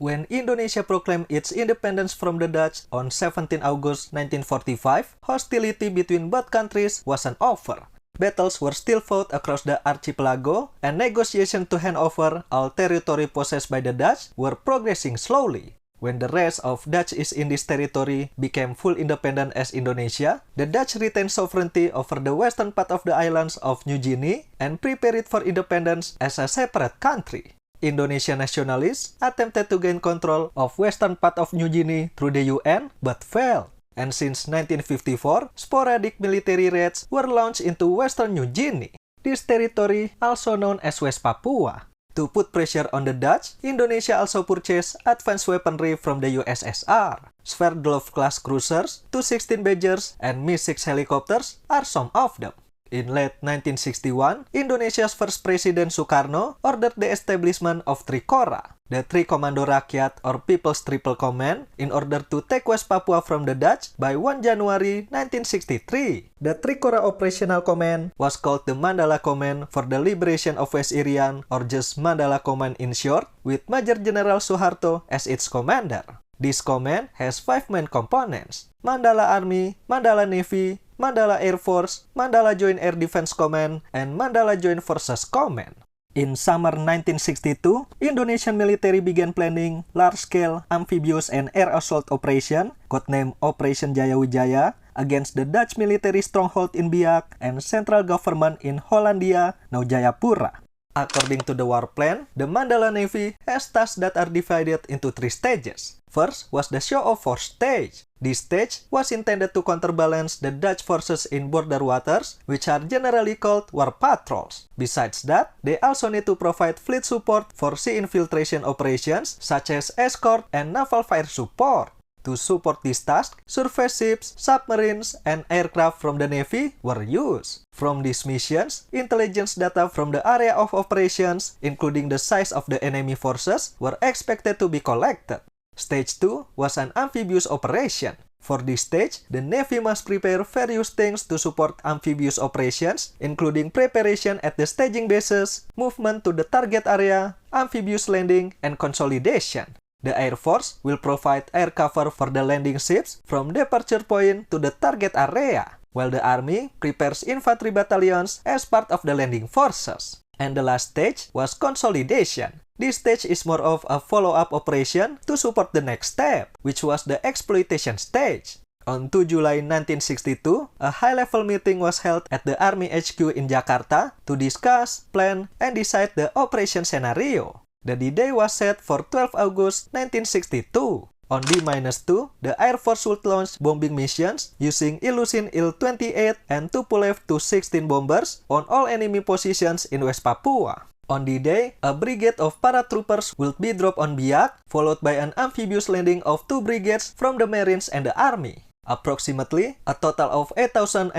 When Indonesia proclaimed its independence from the Dutch on 17 August 1945, hostility between both countries wasn't over. Battles were still fought across the archipelago, and negotiations to hand over all territory possessed by the Dutch were progressing slowly. When the rest of Dutch East Indies territory became full independent as Indonesia, the Dutch retained sovereignty over the western part of the islands of New Guinea and prepared for independence as a separate country. Indonesian nationalists attempted to gain control of western part of New Guinea through the UN, but failed. And since 1954, sporadic military raids were launched into western New Guinea. This territory, also known as West Papua. To put pressure on the Dutch, Indonesia also purchased advanced weaponry from the USSR. Sverdlov-class cruisers, Tu-16 Badgers, and Mi-6 helicopters are some of them. In late 1961, Indonesia's first President Sukarno ordered the establishment of Trikora, the Tri-Komando Rakyat or People's Triple Command, in order to take West Papua from the Dutch by 1 January 1963. The Trikora Operational Command was called the Mandala Command for the Liberation of West Irian, or just Mandala Command in short, with Major General Suharto as its commander. This command has 5 main components: Mandala Army, Mandala Navy, Mandala Air Force, Mandala Joint Air Defense Command, and Mandala Joint Forces Command. In summer 1962, Indonesian military began planning large-scale amphibious and air assault operation, codenamed Operation Jayawijaya, against the Dutch military stronghold in Biak and central government in Hollandia, now Jayapura. According to the war plan, the Mandala Navy has tasks that are divided into 3 stages. First was the show-off force stage. This stage was intended to counterbalance the Dutch forces in border waters, which are generally called war patrols. Besides that, they also need to provide fleet support for sea infiltration operations, such as escort and naval fire support. To support this task, surface ships, submarines, and aircraft from the Navy were used. From these missions, intelligence data from the area of operations, including the size of the enemy forces, were expected to be collected. Stage 2 was an amphibious operation. For this stage, the Navy must prepare various things to support amphibious operations, including preparation at the staging bases, movement to the target area, amphibious landing, and consolidation. The Air Force will provide air cover for the landing ships from departure point to the target area, while the Army prepares infantry battalions as part of the landing forces. And the last stage was consolidation. This stage is more of a follow-up operation to support the next step, which was the exploitation stage. On 2 July 1962, a high-level meeting was held at the Army HQ in Jakarta to discuss, plan, and decide the operation scenario. The D-Day was set for 12 August 1962. On D-2, the Air Force would launch bombing missions using Ilyushin Il-28 and Tupolev Tu-16 bombers on all enemy positions in West Papua. On D-Day, a brigade of paratroopers will be dropped on Biak, followed by an amphibious landing of 2 brigades from the Marines and the Army. Approximately, a total of 8,100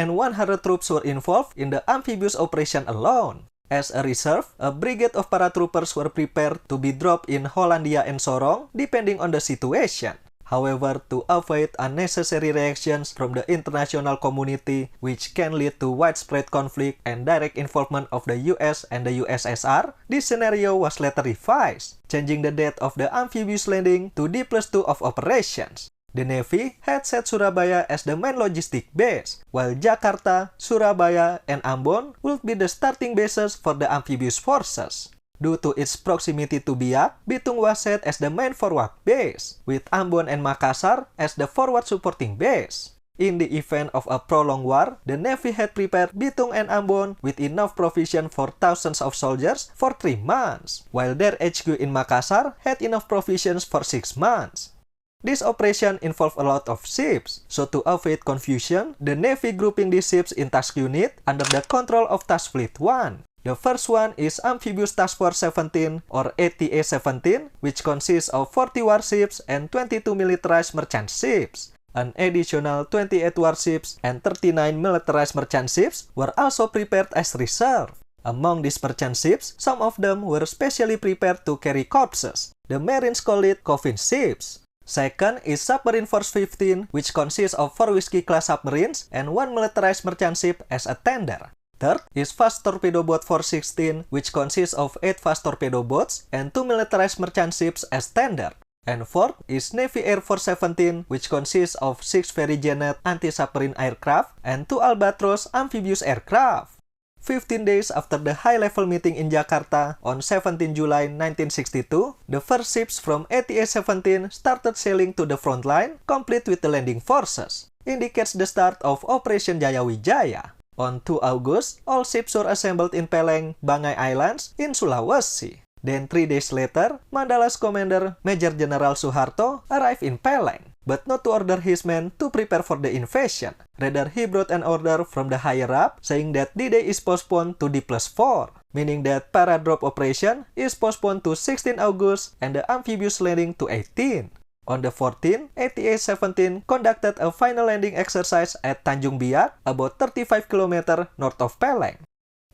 troops were involved in the amphibious operation alone. As a reserve, a brigade of paratroopers were prepared to be dropped in Hollandia and Sorong, depending on the situation. However, to avoid unnecessary reactions from the international community, which can lead to widespread conflict and direct involvement of the US and the USSR, this scenario was later revised, changing the date of the amphibious landing to D+2 of operations. The Navy had set Surabaya as the main logistic base, while Jakarta, Surabaya, and Ambon would be the starting bases for the amphibious forces. Due to its proximity to Biak, Bitung was set as the main forward base, with Ambon and Makassar as the forward supporting base. In the event of a prolonged war, the Navy had prepared Bitung and Ambon with enough provision for thousands of soldiers for 3 months, while their HQ in Makassar had enough provisions for 6 months. This operation involved a lot of ships, so to avoid confusion, the Navy grouping these ships in task unit under the control of Task Fleet 1. The first one is Amphibious Task Force 17 or ATA-17, which consists of 40 warships and 22 militarized merchant ships. An additional 28 warships and 39 militarized merchant ships were also prepared as reserve. Among these merchant ships, some of them were specially prepared to carry corpses. The Marines call it coffin ships. Second is Submarine Force 15, which consists of 4 Whiskey-class submarines and 1 militarized merchant ship as a tender. Third is Fast Torpedo Boat Force 16, which consists of 8 fast torpedo boats and 2 militarized merchant ships as tender. And fourth is Navy Air Force 17, which consists of 6 Varijenet anti-submarine aircraft and 2 Albatros amphibious aircraft. 15 days after the high-level meeting in Jakarta on 17 July 1962, the first ships from ATA-17 started sailing to the front line, complete with the landing forces. Indicates the start of Operation Jayawijaya. On 2 August, all ships were assembled in Peleng, Banggai Islands, in Sulawesi. Then 3 days later, Mandala's commander, Major General Suharto, arrived in Peleng, but not to order his men to prepare for the invasion. Rather, he brought an order from the higher-up saying that D-Day is postponed to D+4, meaning that para-drop operation is postponed to 16 August and the amphibious landing to 18. On the 14th, ATA-17 conducted a final landing exercise at Tanjung Biak, about 35 km north of Peleng.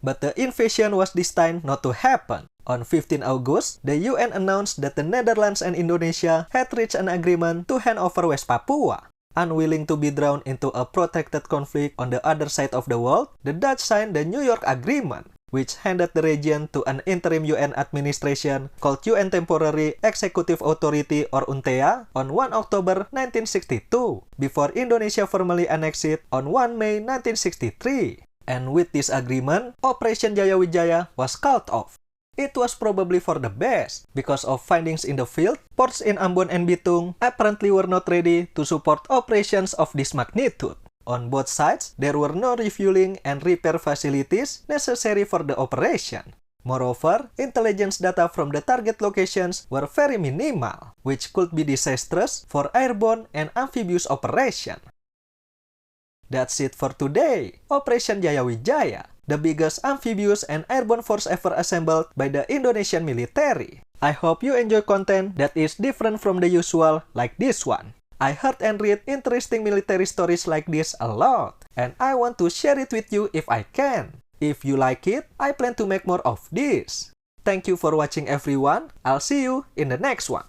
But the invasion was destined not to happen. On 15 August, the UN announced that the Netherlands and Indonesia had reached an agreement to hand over West Papua. Unwilling to be drawn into a protracted conflict on the other side of the world, the Dutch signed the New York Agreement, which handed the region to an interim UN administration called UN Temporary Executive Authority or UNTEA on 1 October 1962, before Indonesia formally annexed it on 1 May 1963. And with this agreement, Operation Jayawijaya was called off. It was probably for the best, because of findings in the field, ports in Ambon and Bitung apparently were not ready to support operations of this magnitude. On both sides, there were no refueling and repair facilities necessary for the operation. Moreover, intelligence data from the target locations were very minimal, which could be disastrous for airborne and amphibious operation. That's it for today. Operation Jayawijaya, the biggest amphibious and airborne force ever assembled by the Indonesian military. I hope you enjoy content that is different from the usual like this one. I heard and read interesting military stories like this a lot, and I want to share it with you if I can. If you like it, I plan to make more of this. Thank you for watching everyone. I'll see you in the next one.